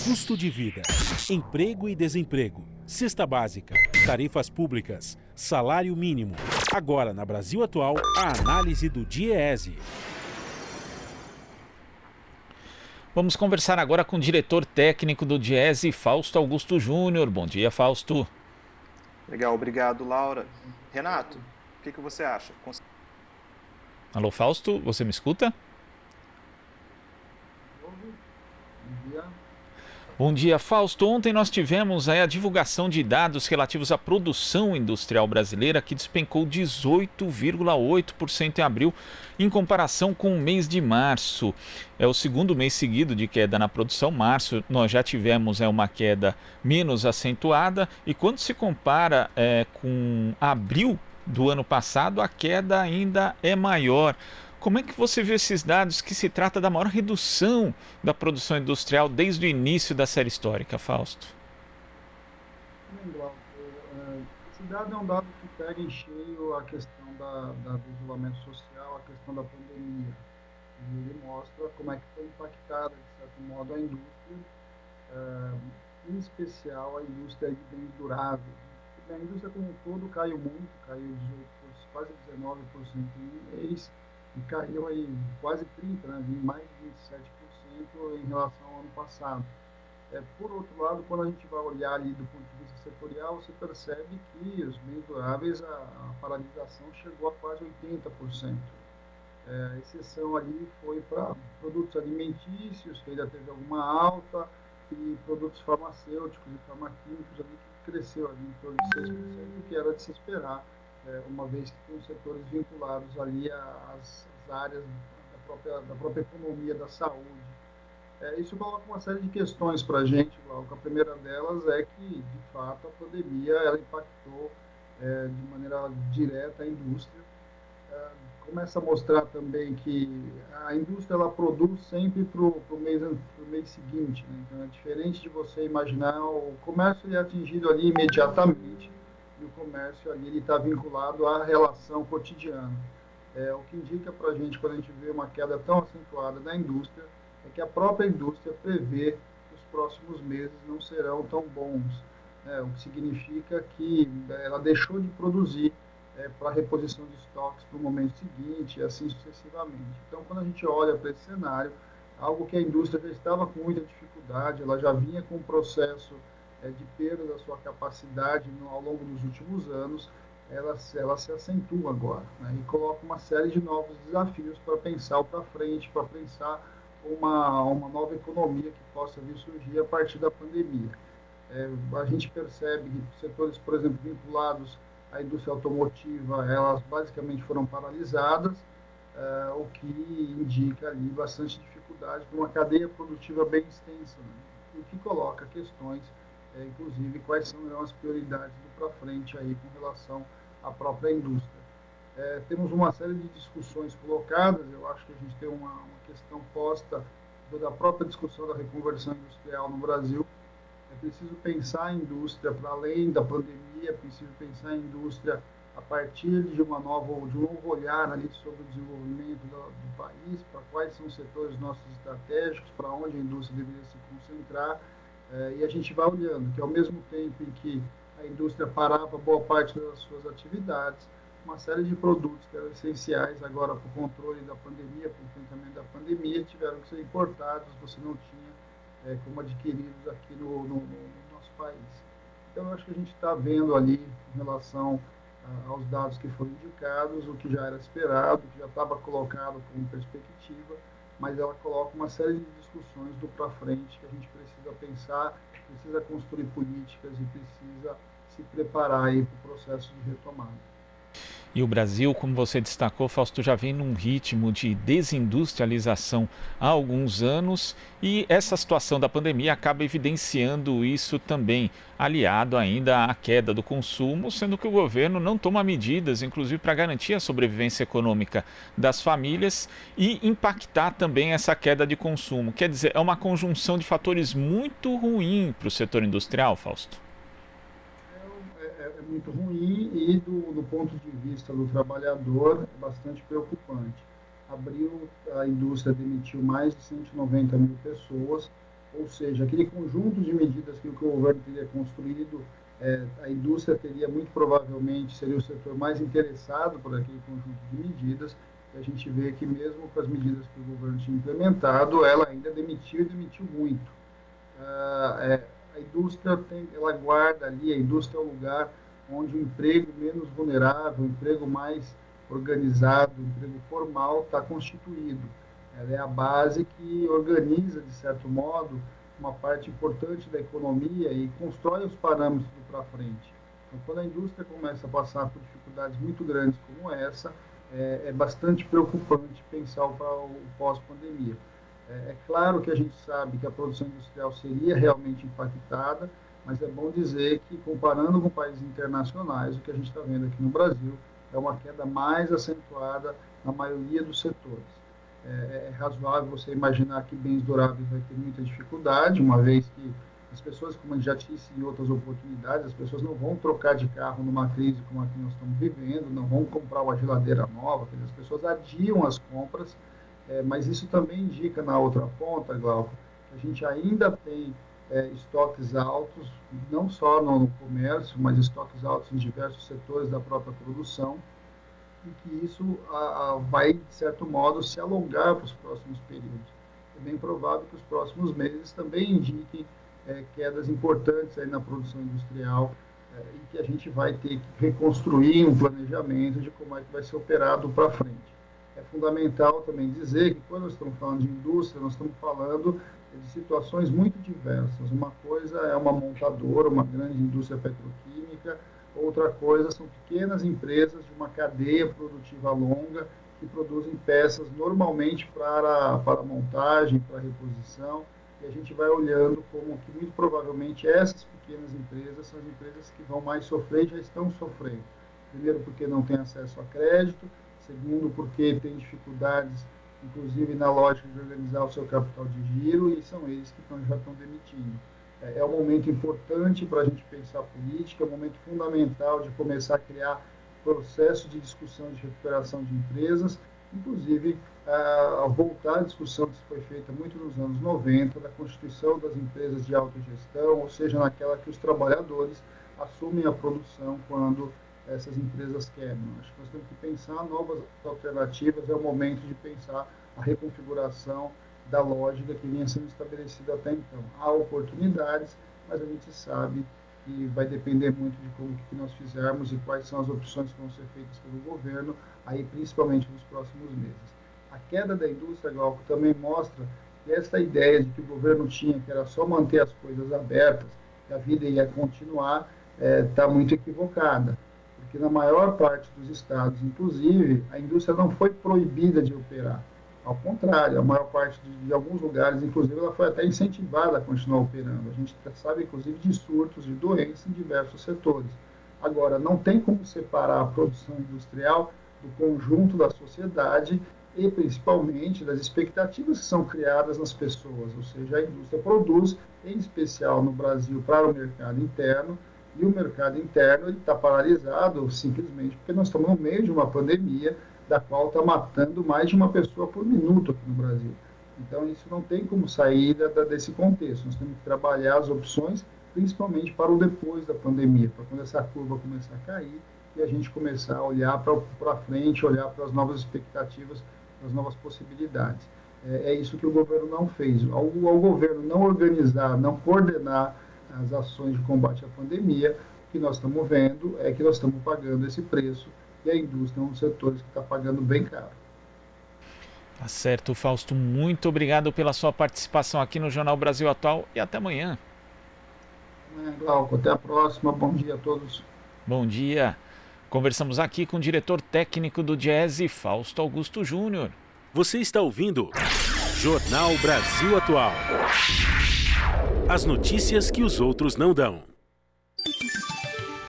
custo de vida, emprego e desemprego, cesta básica, tarifas públicas, salário mínimo. Agora, na Brasil Atual, a análise do DIEESE. Vamos conversar agora com o diretor técnico do DIEESE, Fausto Augusto Júnior. Bom dia, Fausto. Legal, obrigado, Laura. Renato, o que você acha? Alô, Fausto, você me escuta? Bom dia, Fausto. Ontem nós tivemos a divulgação de dados relativos à produção industrial brasileira, que despencou 18,8% em abril, em comparação com o mês de março. É o segundo mês seguido de queda na produção. Março nós já tivemos uma queda menos acentuada, e quando se compara com abril do ano passado, a queda ainda é maior. Como é que você vê esses dados, que se trata da maior redução da produção industrial desde o início da série histórica, Fausto? Esse dado é um dado que pega em cheio a questão do isolamento social, a questão da pandemia. E ele mostra como é que foi impactada, de certo modo, a indústria, em especial a indústria de bens duráveis. A indústria como um todo caiu muito, caiu quase 19% em um mês, e caiu aí quase 30%, mais de 27% em relação ao ano passado. Por outro lado, quando a gente vai olhar ali do ponto de vista setorial, você percebe que os bens duráveis, a paralisação chegou a quase 80%. A exceção ali foi para produtos alimentícios, que ainda teve alguma alta, e produtos farmacêuticos e farmaquímicos ali que cresceu ali em torno de 6%, que era de se esperar, uma vez que tem os setores vinculados ali às áreas da própria economia da saúde. Isso coloca uma série de questões para a gente, Glauco. A primeira delas é que, de fato, a pandemia ela impactou de maneira direta a indústria. Começa a mostrar também que a indústria ela produz sempre para o mês seguinte, né? Então é diferente de você imaginar. O comércio ele é atingido ali imediatamente, e o comércio ali ele está vinculado à relação cotidiana. O que indica para a gente, quando a gente vê uma queda tão acentuada da indústria, é que a própria indústria prevê que os próximos meses não serão tão bons, o que significa que ela deixou de produzir para reposição de estoques para o momento seguinte, e assim sucessivamente. Então, quando a gente olha para esse cenário, algo que a indústria já estava com muita dificuldade, ela já vinha com um processo de perda da sua capacidade ao longo dos últimos anos, ela se acentua agora, né, e coloca uma série de novos desafios para pensar para frente, para pensar uma nova economia que possa vir surgir a partir da pandemia. A gente percebe que setores, por exemplo, vinculados à indústria automotiva, elas basicamente foram paralisadas, o que indica ali bastante dificuldade para uma cadeia produtiva bem extensa, né, o que coloca questões, inclusive quais são as prioridades do para frente aí com relação à própria indústria. Temos uma série de discussões colocadas. Eu acho que a gente tem uma questão posta da própria discussão da reconversão industrial no Brasil. É preciso pensar a indústria para além da pandemia, é preciso pensar a indústria a partir de um novo olhar ali sobre o desenvolvimento do país, para quais são os setores nossos estratégicos, para onde a indústria deveria se concentrar, e a gente vai olhando que ao mesmo tempo em que a indústria parava boa parte das suas atividades, uma série de produtos que eram essenciais agora para o controle da pandemia, para o enfrentamento da pandemia, tiveram que ser importados, você não tinha como adquiridos aqui no nosso país. Então, eu acho que a gente está vendo ali, em relação aos dados que foram indicados, o que já era esperado, o que já estava colocado como perspectiva, mas ela coloca uma série de discussões do para frente que a gente precisa pensar, precisa construir políticas e precisa se preparar aí para o processo de retomada. E o Brasil, como você destacou, Fausto, já vem num ritmo de desindustrialização há alguns anos, e essa situação da pandemia acaba evidenciando isso também, aliado ainda à queda do consumo, sendo que o governo não toma medidas, inclusive para garantir a sobrevivência econômica das famílias e impactar também essa queda de consumo. Quer dizer, é uma conjunção de fatores muito ruim para o setor industrial, Fausto. Muito ruim, e do ponto de vista do trabalhador é bastante preocupante. Abril, a indústria demitiu mais de 190 mil pessoas, ou seja, aquele conjunto de medidas que o governo teria construído, a indústria teria muito provavelmente, seria o setor mais interessado por aquele conjunto de medidas, e a gente vê que mesmo com as medidas que o governo tinha implementado, ela ainda demitiu e demitiu muito. A indústria ela guarda ali, a indústria é o lugar onde o emprego menos vulnerável, o emprego mais organizado, o emprego formal está constituído. Ela é a base que organiza, de certo modo, uma parte importante da economia e constrói os parâmetros para frente. Então, quando a indústria começa a passar por dificuldades muito grandes como essa, é bastante preocupante pensar o pós-pandemia. É claro que a gente sabe que a produção industrial seria realmente impactada, mas é bom dizer que, comparando com países internacionais, o que a gente está vendo aqui no Brasil é uma queda mais acentuada na maioria dos setores. É razoável você imaginar que bens duráveis vai ter muita dificuldade, uma vez que as pessoas, como a gente já disse em outras oportunidades, as pessoas não vão trocar de carro numa crise como a que nós estamos vivendo, não vão comprar uma geladeira nova, as pessoas adiam as compras, mas isso também indica na outra ponta, Glauco, que a gente ainda tem estoques altos, não só no comércio, mas estoques altos em diversos setores da própria produção, e que isso vai, de certo modo, se alongar para os próximos períodos. É bem provável que os próximos meses também indiquem quedas importantes aí na produção industrial e que a gente vai ter que reconstruir um planejamento de como é que vai ser operado para frente. É fundamental também dizer que quando nós estamos falando de indústria, nós estamos falando de situações muito diversas. Uma coisa é uma montadora, uma grande indústria petroquímica, outra coisa são pequenas empresas de uma cadeia produtiva longa que produzem peças normalmente para montagem, para reposição, e a gente vai olhando como que muito provavelmente essas pequenas empresas são as empresas que vão mais sofrer e já estão sofrendo. Primeiro porque não têm acesso a crédito, segundo porque tem dificuldades, inclusive na lógica de organizar o seu capital de giro, e são eles que já estão demitindo. É um momento importante para a gente pensar política, é um momento fundamental de começar a criar processo de discussão de recuperação de empresas, inclusive a voltar à discussão que foi feita muito nos anos 90, da constituição das empresas de autogestão, ou seja, naquela que os trabalhadores assumem a produção quando essas empresas quebram. Acho que nós temos que pensar novas alternativas, é o momento de pensar a reconfiguração da lógica que vinha sendo estabelecida até então. Há oportunidades, mas a gente sabe que vai depender muito de como que nós fizermos e quais são as opções que vão ser feitas pelo governo, aí principalmente nos próximos meses. A queda da indústria, Glauco, também mostra que essa ideia de que o governo tinha, que era só manter as coisas abertas, que a vida ia continuar, está muito equivocada. Porque na maior parte dos estados, inclusive, a indústria não foi proibida de operar. Ao contrário, a maior parte de alguns lugares, inclusive, ela foi até incentivada a continuar operando. A gente sabe, inclusive, de surtos de doença em diversos setores. Agora, não tem como separar a produção industrial do conjunto da sociedade e, principalmente, das expectativas que são criadas nas pessoas. Ou seja, a indústria produz, em especial no Brasil, para o mercado interno, e o mercado interno está paralisado simplesmente porque nós estamos no meio de uma pandemia da qual está matando mais de uma pessoa por minuto aqui no Brasil. Então, isso não tem como sair desse contexto. Nós temos que trabalhar as opções, principalmente para o depois da pandemia, para quando essa curva começar a cair e a gente começar a olhar para frente, olhar para as novas expectativas, para as novas possibilidades. É isso que o governo não fez. Ao governo não organizar, não coordenar as ações de combate à pandemia, o que nós estamos vendo é que nós estamos pagando esse preço e a indústria é um dos setores que está pagando bem caro. Tá certo, Fausto. Muito obrigado pela sua participação aqui no Jornal Brasil Atual e até amanhã. Glauco, até a próxima. Bom dia a todos. Bom dia. Conversamos aqui com o diretor técnico do Diese, Fausto Augusto Júnior. Você está ouvindo Jornal Brasil Atual. As notícias que os outros não dão.